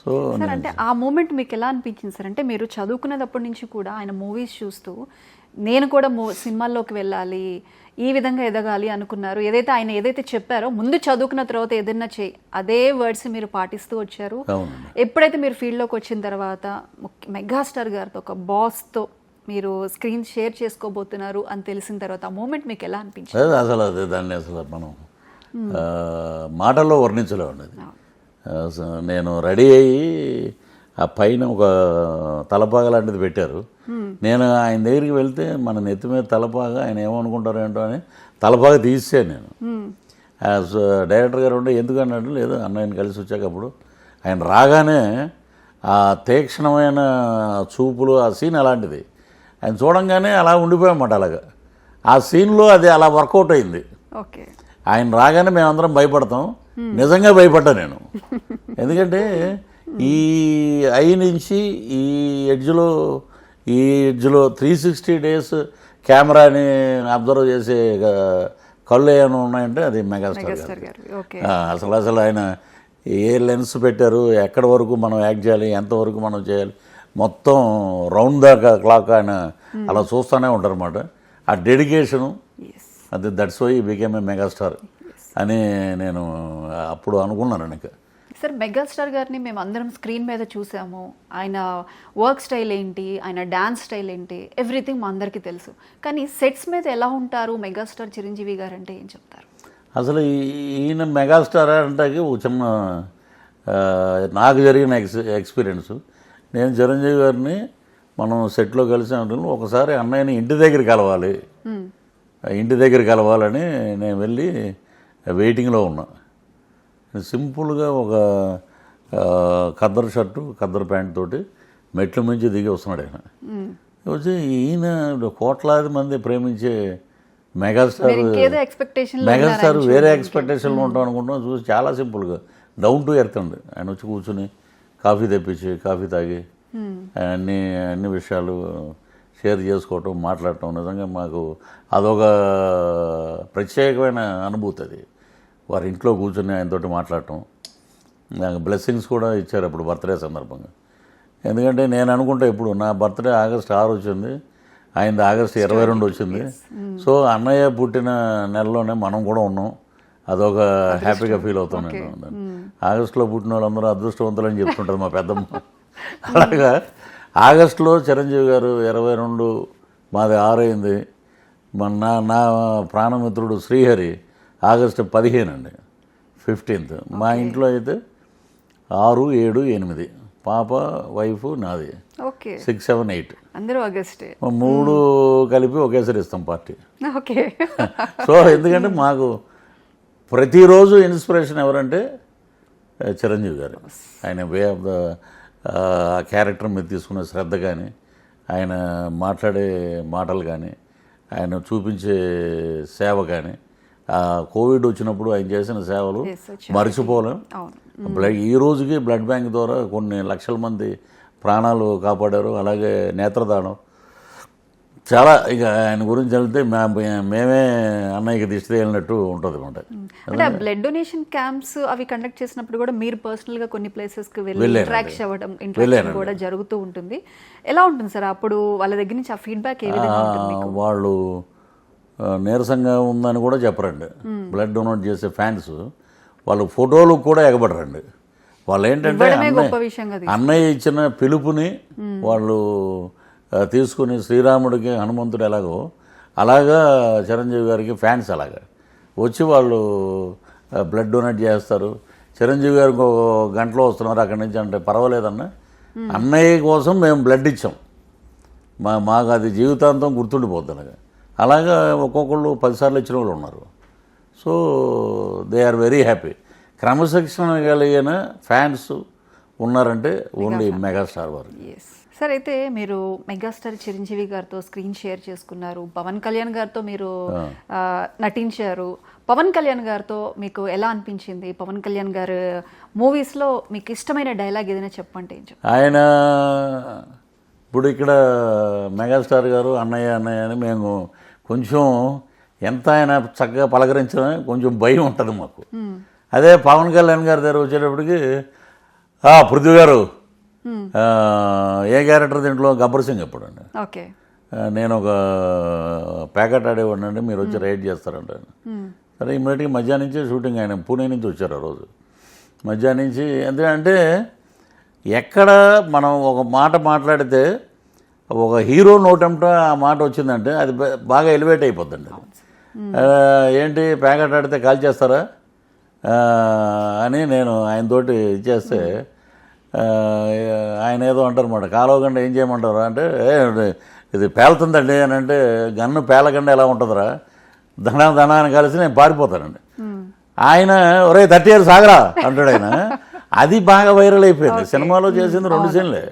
So sir అంటే ఆ moment మీకు ఎలా అనిపించింది సార్? అంటే మీరు చదువుకునేటప్పటి నుంచి కూడా ఆయన మూవీస్ చూస్తూ నేను కూడా సినిమాల్లోకి వెళ్ళాలి, ఈ విధంగా ఎదగాలి అనుకున్నారు. ఆయన ఏదైతే చెప్పారో ముందు చదువుకున్న తర్వాత ఏదైనా చేయి, అదే వర్డ్స్ మీరు పాటిస్తూ వచ్చారు. ఎప్పుడైతే మీరు ఫీల్డ్లోకి వచ్చిన తర్వాత మెగాస్టార్ గారితో ఒక బాస్తో మీరు స్క్రీన్ షేర్ చేసుకోబోతున్నారు అని తెలిసిన తర్వాత ఆ మూమెంట్ మీకు ఎలా అనిపించింది? అసలు దాన్ని అసలు మనం మాటల్లో వర్ణించలేము. నేను రెడీ అయ్యి ఆ పైన ఒక తలపాగ లాంటిది పెట్టారు. నేను ఆయన దగ్గరికి వెళ్తే మన నెత్తి మీద తలపాగా ఆయన ఏమనుకుంటారు ఏంటో అని తలపాగా తీసాను నేను. డైరెక్టర్ గారు ఉండే ఎందుకన్నాడు, లేదు అన్నయ్యని కలిసి వచ్చాకప్పుడు ఆయన రాగానే ఆ తీక్షణమైన చూపులు, ఆ సీన్ అలాంటిది. ఆయన చూడంగానే అలా ఉండిపోయామాట. అలాగా ఆ సీన్లో అది అలా వర్కౌట్ అయింది. ఆయన రాగానే మేమందరం భయపడతాం. నిజంగా భయపడ్డా నేను. ఎందుకంటే ఈ ఐ నుంచి ఈ ఎడ్జ్లో 360 days కెమెరాని అబ్జర్వ్ చేసే కళ్ళు ఏమైనా ఉన్నాయంటే అది మెగాస్టార్ గారు. అసలు ఆయన ఏ లెన్స్ పెట్టారు, ఎక్కడి వరకు మనం యాక్ట్ చేయాలి, ఎంతవరకు మనం చేయాలి, మొత్తం రౌండ్ దాకా క్లాక్ ఆయన అలా చూస్తూనే ఉంటారు అన్నమాట. ఆ డెడికేషను అది that's why became a megastar అని నేను అప్పుడు అనుకున్నాను. ఇంకా సార్ మెగాస్టార్ గారిని మేము అందరం స్క్రీన్ మీద చూసాము. ఆయన వర్క్ స్టైల్ ఏంటి, ఆయన డ్యాన్స్ స్టైల్ ఏంటి, ఎవ్రీథింగ్ మా అందరికీ తెలుసు. కానీ సెట్స్ మీద ఎలా ఉంటారు మెగాస్టార్ చిరంజీవి గారు అంటే ఏం చెప్తారు? అసలు ఈయన మెగాస్టార్ అంటే ఒక చిన్న నాకు జరిగిన ఎక్స్పీరియన్స్. నేను చిరంజీవి గారిని మనం సెట్లో కలిసి ఒకసారి అన్నయ్యని ఇంటి దగ్గర కలవాలని నేను వెళ్ళి వెయిటింగ్లో ఉన్నా. సింపుల్గా ఒక ఖద్దరు షర్టు, ఖద్దరు ప్యాంట్ తోటి మెట్ల మించి దిగి వస్తున్నాడు ఆయన. వచ్చి ఈయన కోట్లాది మంది ప్రేమించే మెగాస్టార్ వేరే ఎక్స్పెక్టేషన్లో ఉంటాం అనుకుంటాం. చూసి చాలా సింపుల్గా డౌన్ టు ఎర్త్ అండి. ఆయన వచ్చి కూర్చుని కాఫీ తెప్పించి కాఫీ తాగి అన్ని విషయాలు షేర్ చేసుకోవటం, మాట్లాడటం నిజంగా మాకు అదొక ప్రత్యేకమైన అనుభూతి. అది వారి ఇంట్లో కూర్చొని ఆయనతోటి మాట్లాడటం, నాకు బ్లెస్సింగ్స్ కూడా ఇచ్చారు అప్పుడు బర్త్డే సందర్భంగా. ఎందుకంటే నేను అనుకుంటా ఇప్పుడు నా బర్త్డే August 6 వచ్చింది, ఆయనది August 22 వచ్చింది. సో అన్నయ్య పుట్టిన నెలలోనే మనం కూడా ఉన్నాం. అదొక హ్యాపీగా ఫీల్ అవుతాం నేను. ఆగస్టులో పుట్టిన వాళ్ళందరూ అదృష్టవంతులు అని చెప్తుంటారు మా పెద్దమ్మ. అలాగా ఆగస్టులో చిరంజీవి గారు 22, మాది 6 అయింది. నా ప్రాణమిత్రుడు శ్రీహరి August 15 అండి, 15th. మా ఇంట్లో అయితే 6, 7, 8 పాప, వైఫ్, నాది 6, 7, 8 అందరూ ఆగస్టే. 3 కలిపి ఒకేసారి ఇస్తాం పార్టీ. సో ఎందుకంటే మాకు ప్రతిరోజు ఇన్స్పిరేషన్ ఎవరంటే చిరంజీవి గారు. ఆయన వే ఆఫ్ ద క్యారెక్టర్ మీద తీసుకునే శ్రద్ధ కానీ, ఆయన మాట్లాడే మాటలు కానీ, ఆయన చూపించే సేవ కానీ, కోవిడ్ వచ్చినప్పుడు ఆయన చేసిన సేవలు మర్చిపోలేం. ఈ రోజుకి బ్లడ్ బ్యాంక్ ద్వారా కొన్ని లక్షల మంది ప్రాణాలు కాపాడారు. అలాగే నేత్రదానం చాలా. ఇక ఆయన గురించి వెళ్తే మేమే అన్నయ్యకి దిష్టి తేలినట్టు ఉంటుంది అన్నమాట. అంటే బ్లడ్ డొనేషన్ క్యాంప్స్ అవి కండక్ట్ చేసినప్పుడు కూడా మీరు పర్సనల్గా కొన్ని ప్లేసెస్కి వెళ్ళి ఇంటరాక్ట్ అవ్వడం కూడా జరుగుతూ ఉంటుంది. ఎలా ఉంటుంది సార్ అప్పుడు వాళ్ళ దగ్గర నుంచి ఆ ఫీడ్బ్యాక్ ఏ విధంగా ఉంటుంది? వాళ్ళు నీరసంగా ఉందని కూడా చెప్పరండి. బ్లడ్ డొనేట్ చేసే ఫ్యాన్స్ వాళ్ళు ఫోటోలు కూడా ఎగబడరండి. వాళ్ళు ఏంటంటే అన్నయ్య ఇచ్చిన పిలుపుని వాళ్ళు తీసుకుని శ్రీరాముడికి హనుమంతుడు ఎలాగో అలాగా చిరంజీవి గారికి ఫ్యాన్స్ అలాగా వచ్చి వాళ్ళు బ్లడ్ డొనేట్ చేస్తారు. చిరంజీవి గారికి ఒక గంటలో వస్తున్నారు అక్కడి నుంచి అంటే పర్వాలేదన్న, అన్నయ్య కోసం మేము బ్లడ్ ఇచ్చాం, మాకు అది జీవితాంతం గుర్తుండిపోద్ది. అలాగా ఒక్కొక్కళ్ళు 10 సార్లు ఇచ్చిన వాళ్ళు ఉన్నారు. So they are very happy. క్రమశిక్షణ కలిగిన ఫ్యాన్స్ ఉన్నారంటే ఓన్లీ మెగాస్టార్ వారు. సార్ అయితే మీరు మెగాస్టార్ చిరంజీవి గారితో స్క్రీన్ షేర్ చేసుకున్నారు, పవన్ కళ్యాణ్ గారితో మీరు నటించారు. పవన్ కళ్యాణ్ గారితో మీకు ఎలా అనిపించింది? పవన్ కళ్యాణ్ గారు మూవీస్లో మీకు ఇష్టమైన డైలాగ్ ఏదైనా చెప్పంటే ఏం చెప్తారు? ఆయన ఇప్పుడు ఇక్కడ మెగాస్టార్ గారు అన్నయ్య అని మేము కొంచెం ఎంత ఆయన చక్కగా పలకరించడం కొంచెం భయం ఉంటుంది మాకు. అదే పవన్ కళ్యాణ్ గారి దగ్గర వచ్చేటప్పటికి పృథ్వీ గారు ఏ క్యారెక్టర్ దీంట్లో గబ్బర్ సింగ్ ఎప్పుడండి ఓకే నేను ఒక ప్యాకెట్ ఆడేవాడిని అండి, మీరు వచ్చి రైడ్ చేస్తారంట. సరే ఇమ్మీడియట్గా మధ్యాహ్నం నుంచే షూటింగ్, ఆయన పూణే నుంచి వచ్చారు ఆ రోజు. మధ్యాహ్నం నుంచి ఎందుకంటే ఎక్కడ మనం ఒక మాట మాట్లాడితే ఒక హీరో నోటంట ఆ మాట వచ్చిందంటే అది బాగా ఎలివేట్ అయిపోద్దండి. ఏంటి ప్యాకెట్ ఆడితే కాల్ చేస్తారా అని నేను ఆయనతోటి ఇచ్చేస్తే ఆయన ఏదో అంటారు అన్నమాట, కాలువకుండా ఏం చేయమంటారు అంటే ఇది పేలుతుందండి అని అంటే, గన్ను పేలకుండా ఎలా ఉంటుందిరా, ధనాన్ని కలిసి నేను పారిపోతానండి. ఆయన ఒరే 30 years ఆగరా అంటాడు ఆయన. అది బాగా వైరల్ అయిపోయింది. సినిమాలో చేసింది 2 సీన్లే,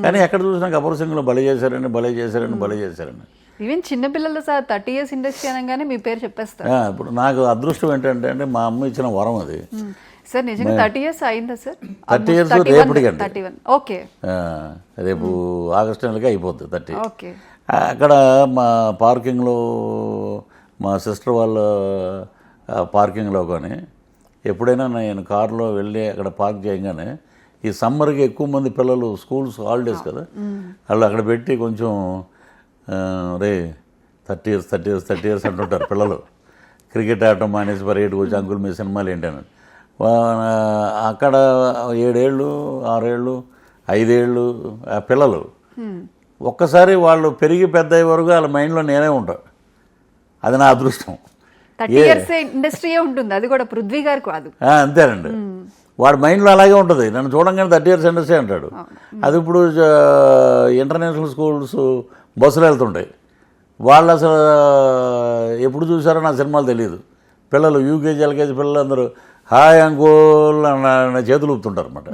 కానీ ఎక్కడ చూసినా గబ్బర్ సింగ్లో భలే చేశారండి. ఈవెన్ చిన్నపిల్లలు సార్ 30 years ఇండస్ట్రీ అనగానే మీ పేరు చెప్పేస్తారు. ఇప్పుడు నాకు అదృష్టం ఏంటంటే అండి, మా అమ్మ ఇచ్చిన వరం అది. సార్ నిజంగా 30 years అయిందా సార్? 30 years రేపటికండి. 31 ఓకే, రేపు ఆగస్టు నెలకి అయిపోద్ది 30. ఓకే. అక్కడ మా పార్కింగ్లో మా సిస్టర్ వాళ్ళ పార్కింగ్లో కానీ ఎప్పుడైనా నేను కారులో వెళ్ళి అక్కడ పార్క్ చేయగానే ఈ సమ్మర్కి ఎక్కువ మంది పిల్లలు స్కూల్స్ హాలిడేస్ కదా, వాళ్ళు అక్కడ పెట్టి కొంచెం రే 30 years అంటుంటారు పిల్లలు. క్రికెట్ ఆడటం మానేసి పరిగెట్టుకు వచ్చి అంకుల్ మీ సినిమాలు ఏంటని. అక్కడ 7 ఏళ్ళు 6 ఏళ్ళు 5 ఏళ్ళు ఆ పిల్లలు ఒక్కసారి వాళ్ళు పెరిగి పెద్ద అయ్యే వరకు వాళ్ళ మైండ్లో నేనే ఉంటా. అది నా అదృష్టం. 30 years ఇండస్ట్రీయే ఉంటుంది, అది కూడా పృథ్వీ గారు కాదు. అంతేనండి, వాడి మైండ్లో అలాగే ఉంటుంది. నన్ను చూడంగానే 30 years ఇండస్ట్రీ అంటాడు. అది ఇప్పుడు ఇంటర్నేషనల్ స్కూల్స్ బస్సులు వెళ్తుంటాయి, వాళ్ళు అసలు ఎప్పుడు చూసారో నా సినిమాలు తెలియదు. పిల్లలు యూకేజీ ఎల్కేజీ పిల్లలు అందరూ హాయ్ అంకుల్ అన్న చేతులు ఊపుతుంటారు అనమాట.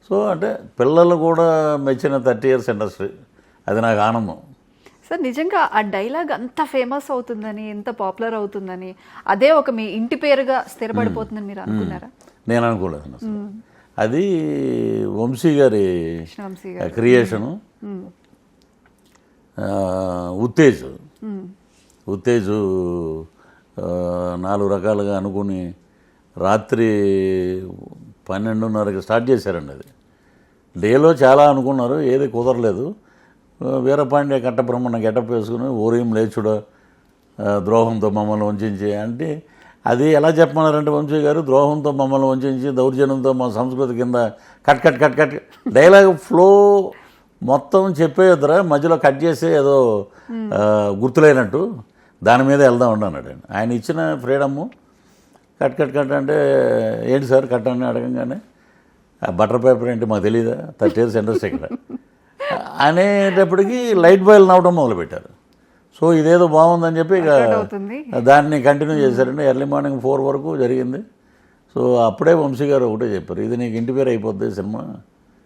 సో అంటే పిల్లలు కూడా మెచ్చిన 30 years ఇండస్ట్రీ, అది నాకు ఆనందం. సార్ నిజంగా ఆ డైలాగ్ అంత ఫేమస్ అవుతుందని, ఎంత పాపులర్ అవుతుందని, అదే ఒక మీ ఇంటి పేరుగా స్థిరపడిపోతుందని మీరు అనుకున్నారా? నేను అనుకోలేదు అసలు. అది వంశీ గారి క్రియేషను. ఉత్తేజు 4 రకాలుగా అనుకుని రాత్రి 12:30కి స్టార్ట్ చేశారండి. అది డేలో చాలా అనుకున్నారు, ఏది కుదరలేదు. వీరపాండ్య కట్టబ్రహ్మణ గెటప్ వేసుకుని ఓరియం లేచుడా ద్రోహంతో మమ్మల్ని వంచించి అంటే, అది ఎలా చెప్పమన్నారంటే వంశీ గారు, ద్రోహంతో మమ్మల్ని వంచించి దౌర్జన్యంతో మా సంస్కృతి కింద cut cut cut cut dialogue flow మొత్తం చెప్పేద్దరా, మధ్యలో కట్ చేసి ఏదో గుర్తులేనట్టు దాని మీద వెళ్దాం అన్నాడు. ఆయన ఇచ్చిన ఫ్రీడము. కట్ కట్ కట్ అంటే ఏంటి సార్ కట్ అని అడగంగానే బటర్ పేపర్ ఏంటి మాకు తెలియదా, 30 years ఇండస్ట్రీ ఇక్కడ అనేటప్పటికి లైట్ బాయిల్ నవ్వడం మొదలుపెట్టారు. సో ఇదేదో బాగుందని చెప్పి ఇక దాన్ని కంటిన్యూ చేశారండి. ఎర్లీ మార్నింగ్ 4 వరకు జరిగింది. సో అప్పుడే వంశీ గారు ఒకటే చెప్పారు, ఇది నీకు ఇంటి పేరు అయిపోద్ది సినిమా,